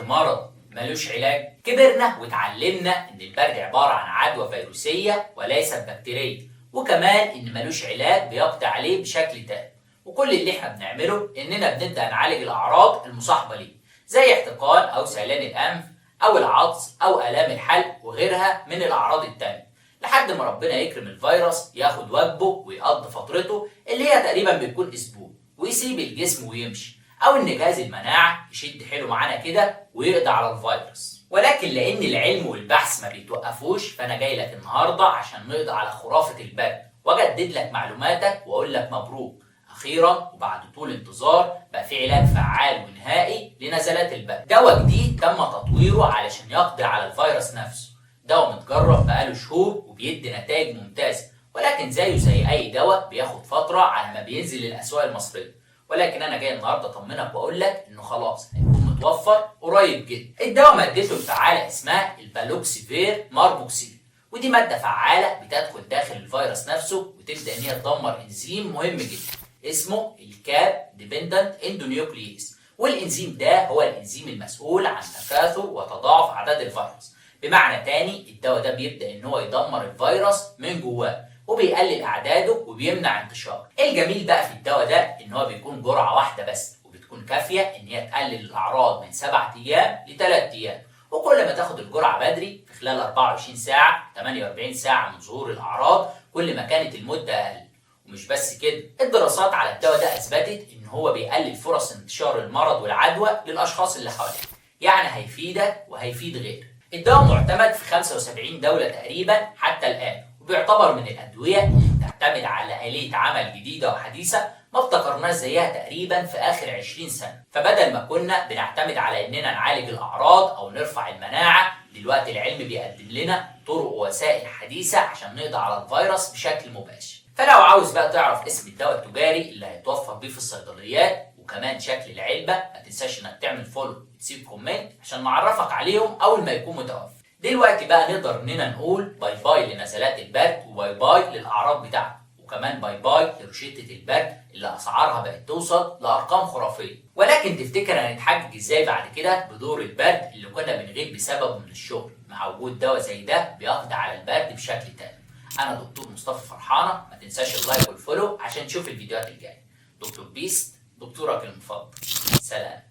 مرض ملوش علاج؟ كبرنا واتعلمنا ان البرد عبارة عن عدوى فيروسية وليست بكتيرية، وكمان ان ملوش علاج بيقضي عليه بشكل تام. وكل اللي احنا بنعمله اننا بنبدأ نعالج الاعراض المصاحبة ليه، زي احتقان او سيلان الانف او العطس او الام الحلق وغيرها من الاعراض التانية، لحد ما ربنا يكرم الفيروس ياخد واجبه ويقضي فترته اللي هي تقريبا بتكون اسبوع ويسيب الجسم ويمشي، او ان جهاز المناعه يشد حيله معانا كده ويقضي على الفيروس. ولكن لان العلم والبحث ما بيتوقفوش، فانا جاي لك النهارده عشان نقضي على خرافه البرد واجدد لك معلوماتك واقول لك مبروك، اخيرا وبعد طول انتظار بقى في علاج فعال ونهائي لنزلات البرد. دواء جديد تم تطويره علشان يقضي على الفيروس نفسه، دواء متجرب بقاله شهور وبيدي نتائج ممتازه، ولكن زيه زي اي دواء بياخد فتره على ما بينزل للاسواق المصريه. ولكن انا جاي النهارده اطمنك واقول لك انه خلاص هيكون متوفر قريب جدا. الدواء مادته الفعاله اسمها البالوكسيفير ماربوكسيل، ودي ماده فعاله بتدخل داخل الفيروس نفسه وتبدا ان هي تدمر انزيم مهم جدا اسمه الكاب ديبندنت اندونيوكلييز، والانزيم ده هو الانزيم المسؤول عن تكاثر وتضاعف اعداد الفيروس. بمعنى تاني الدواء ده بيبدا ان هو يدمر الفيروس من جواه وبيقلل اعداده وبيمنع انتشاره. الجميل بقى في الدواء ده ان هو بيكون جرعه واحده بس، وبتكون كافيه ان هي تقلل الاعراض من 7 ايام ل 3 ايام، وكل ما تاخد الجرعه بدري في خلال 24 ساعه 48 ساعه من ظهور الاعراض كل ما كانت المده اقل. ومش بس كده، الدراسات على الدواء ده اثبتت ان هو بيقلل فرص انتشار المرض والعدوى للاشخاص اللي حواليك، يعني هيفيدك وهيفيد غيرك. الدواء معتمد في 75 دوله تقريبا حتى الان، وبيعتبر من الادويه اللي بتعتمد على آلية عمل جديده وحديثه ما ابتكرناش زيها تقريبا في اخر 20 سنه. فبدل ما كنا بنعتمد على اننا نعالج الاعراض او نرفع المناعه، دلوقتي العلم بيقدم لنا طرق ووسائل حديثه عشان نقضي على الفيروس بشكل مباشر. فلو عاوز بقى تعرف اسم الدواء التجاري اللي هيتوفر بيه في الصيدليات وكمان شكل العلبه، ما تنساش انك تعمل فولو وتسيب كومنت عشان نعرفك عليهم اول ما يكون متوفر. دلوقتي بقى نقدر اننا نقول باي باي لنزلات البرد وباي باي للاعراض بتاعته، وكمان باي باي لروشتة البرد اللي اسعارها بقت توصل لارقام خرافيه. ولكن تفتكر هنتحجج ازاي بعد كده بدور البرد اللي كنا بنغيب بسببه من الشغل مع وجود دواء زي ده بيقضي على البرد بشكل تام؟ انا دكتور مصطفى فرحانه، ما تنساش اللايك والفولو عشان تشوف الفيديوهات الجايه. دكتور بيست، دكتورك المفضل. سلام.